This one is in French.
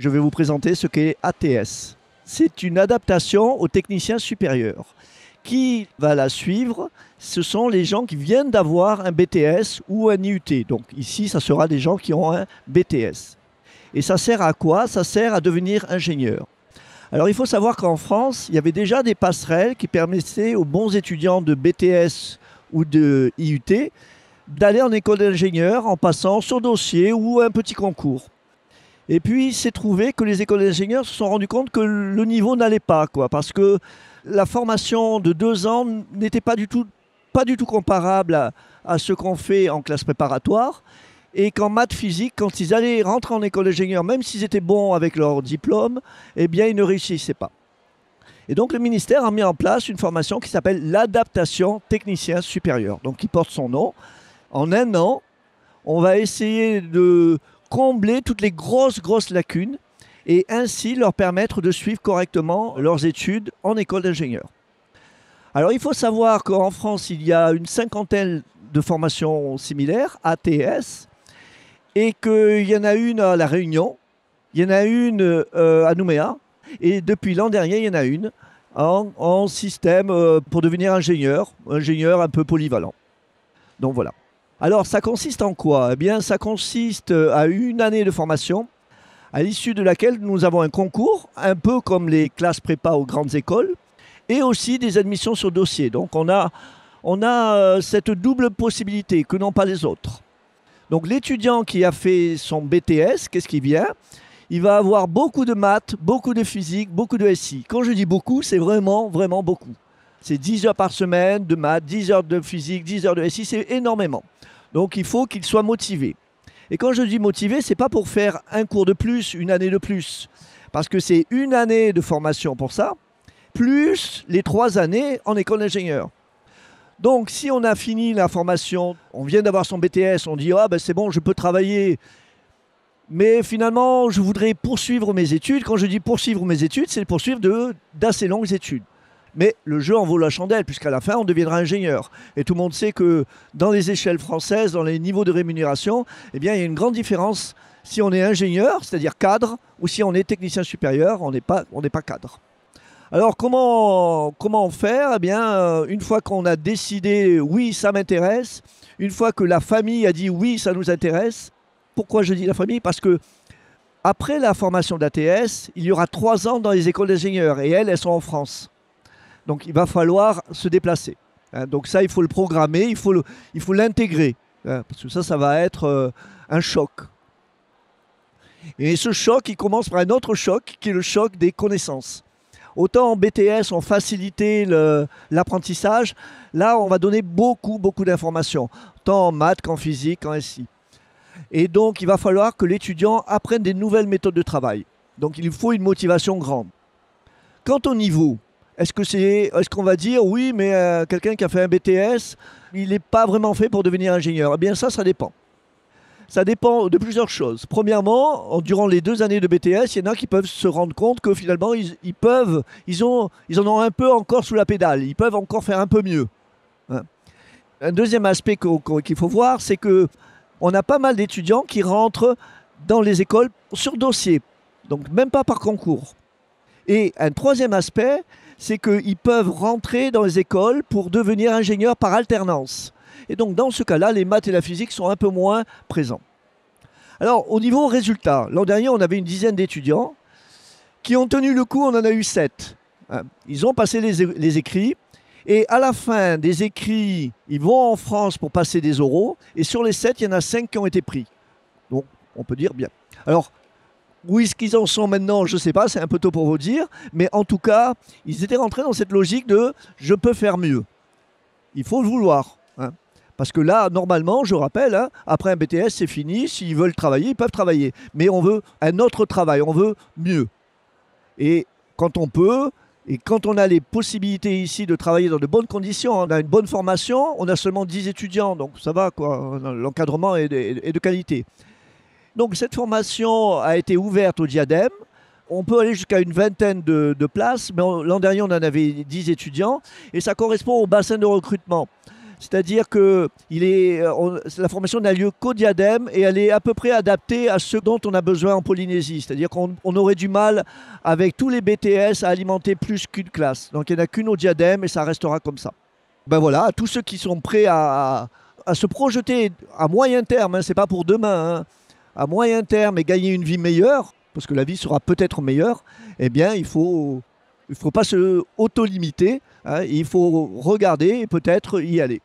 Je vais vous présenter ce qu'est ATS. C'est une adaptation aux techniciens supérieurs. Qui va la suivre? Ce sont les gens qui viennent d'avoir un BTS ou un IUT. Donc ici, ça sera des gens qui ont un BTS. Et ça sert à quoi? Ça sert à devenir ingénieur. Alors il faut savoir qu'en France, il y avait déjà des passerelles qui permettaient aux bons étudiants de BTS ou de IUT d'aller en école d'ingénieur en passant sur dossier ou un petit concours. Et puis il s'est trouvé que les écoles d'ingénieurs se sont rendues compte que le niveau n'allait pas, parce que la formation de 2 ans n'était pas du tout comparable à ce qu'on fait en classe préparatoire. Et qu'en maths physique, quand ils allaient rentrer en école d'ingénieur, même s'ils étaient bons avec leur diplôme, eh bien, ils ne réussissaient pas. Et donc, le ministère a mis en place une formation qui s'appelle l'adaptation technicien supérieur, donc qui porte son nom. En 1 an, on va essayer de combler toutes les grosses lacunes et ainsi leur permettre de suivre correctement leurs études en école d'ingénieur. Alors, il faut savoir qu'en France, il y a une 50aine de formations similaires, ATS, et qu'il y en a une à La Réunion, il y en a une à Nouméa, et depuis l'an dernier, il y en a une en système pour devenir ingénieur un peu polyvalent. Donc voilà. Alors ça consiste en quoi? Eh bien, ça consiste à 1 année de formation, à l'issue de laquelle nous avons un concours, un peu comme les classes prépa aux grandes écoles, et aussi des admissions sur dossier. Donc on a cette double possibilité que n'ont pas les autres. Donc l'étudiant qui a fait son BTS, qu'est-ce qui vient? Il va avoir beaucoup de maths, beaucoup de physique, beaucoup de SI. Quand je dis beaucoup, c'est vraiment beaucoup. C'est 10 heures par semaine de maths, 10 heures de physique, 10 heures de SI, c'est énormément. Donc il faut qu'il soit motivé. Et quand je dis motivé, ce n'est pas pour faire un cours de plus, 1 année de plus. Parce que c'est 1 année de formation pour ça, plus les 3 années en école d'ingénieur. Donc, si on a fini la formation, on vient d'avoir son BTS, on dit « Ah, ben c'est bon, je peux travailler. » Mais finalement, je voudrais poursuivre mes études. Quand je dis poursuivre mes études, c'est poursuivre d'assez longues études. Mais le jeu en vaut la chandelle, puisqu'à la fin, on deviendra ingénieur. Et tout le monde sait que dans les échelles françaises, dans les niveaux de rémunération, eh bien, il y a une grande différence si on est ingénieur, c'est-à-dire cadre, ou si on est technicien supérieur, on n'est pas cadre. Alors, comment faire? Eh bien, une fois qu'on a décidé « oui, ça m'intéresse », une fois que la famille a dit « oui, ça nous intéresse », pourquoi je dis la famille? Parce que après la formation d'ATS, il y aura 3 ans dans les écoles d'ingénieurs et elles sont en France. Donc, il va falloir se déplacer. Donc ça, il faut le programmer, il faut l'intégrer. Parce que ça va être un choc. Et ce choc, il commence par un autre choc qui est le choc des connaissances. Autant en BTS, on facilitait l'apprentissage. Là, on va donner beaucoup d'informations, tant en maths qu'en physique, qu'en SI. Et donc, il va falloir que l'étudiant apprenne des nouvelles méthodes de travail. Donc, il faut une motivation grande. Quant au niveau, est-ce qu'on va dire, oui, mais quelqu'un qui a fait un BTS, il n'est pas vraiment fait pour devenir ingénieur? Eh bien, ça dépend. Ça dépend de plusieurs choses. Premièrement, durant les 2 années de BTS, il y en a qui peuvent se rendre compte que finalement, ils en ont un peu encore sous la pédale. Ils peuvent encore faire un peu mieux. Un deuxième aspect qu'il faut voir, c'est qu'on a pas mal d'étudiants qui rentrent dans les écoles sur dossier. Donc, même pas par concours. Et un troisième aspect, c'est qu'ils peuvent rentrer dans les écoles pour devenir ingénieurs par alternance. Et donc, dans ce cas-là, les maths et la physique sont un peu moins présents. Alors, au niveau résultat, l'an dernier, on avait une dizaine d'étudiants qui ont tenu le coup, on en a eu 7. Ils ont passé les écrits. Et à la fin des écrits, ils vont en France pour passer des oraux. Et sur les 7, il y en a 5 qui ont été pris. Donc, on peut dire bien. Alors, où est-ce qu'ils en sont maintenant? Je ne sais pas, c'est un peu tôt pour vous dire. Mais en tout cas, ils étaient rentrés dans cette logique de « je peux faire mieux ». Il faut le vouloir. Parce que là, normalement, je rappelle, après un BTS, c'est fini. S'ils veulent travailler, ils peuvent travailler. Mais on veut un autre travail, on veut mieux. Et quand on peut, et quand on a les possibilités ici de travailler dans de bonnes conditions, on a une bonne formation, on a seulement 10 étudiants, donc ça va, quoi. L'encadrement est de qualité. Donc cette formation a été ouverte au Diadème. On peut aller jusqu'à une 20aine de places, mais l'an dernier, on en avait 10 étudiants, et ça correspond au bassin de recrutement. C'est-à-dire que la formation n'a lieu qu'au Diadème et elle est à peu près adaptée à ce dont on a besoin en Polynésie. C'est-à-dire qu'on aurait du mal avec tous les BTS à alimenter plus qu'une classe. Donc il n'y en a qu'une au Diadème et ça restera comme ça. Ben voilà, à tous ceux qui sont prêts à se projeter à moyen terme, hein, c'est pas pour demain, hein, à moyen terme et gagner une vie meilleure, parce que la vie sera peut-être meilleure, eh bien il faut pas se auto-limiter, hein, il faut regarder et peut-être y aller.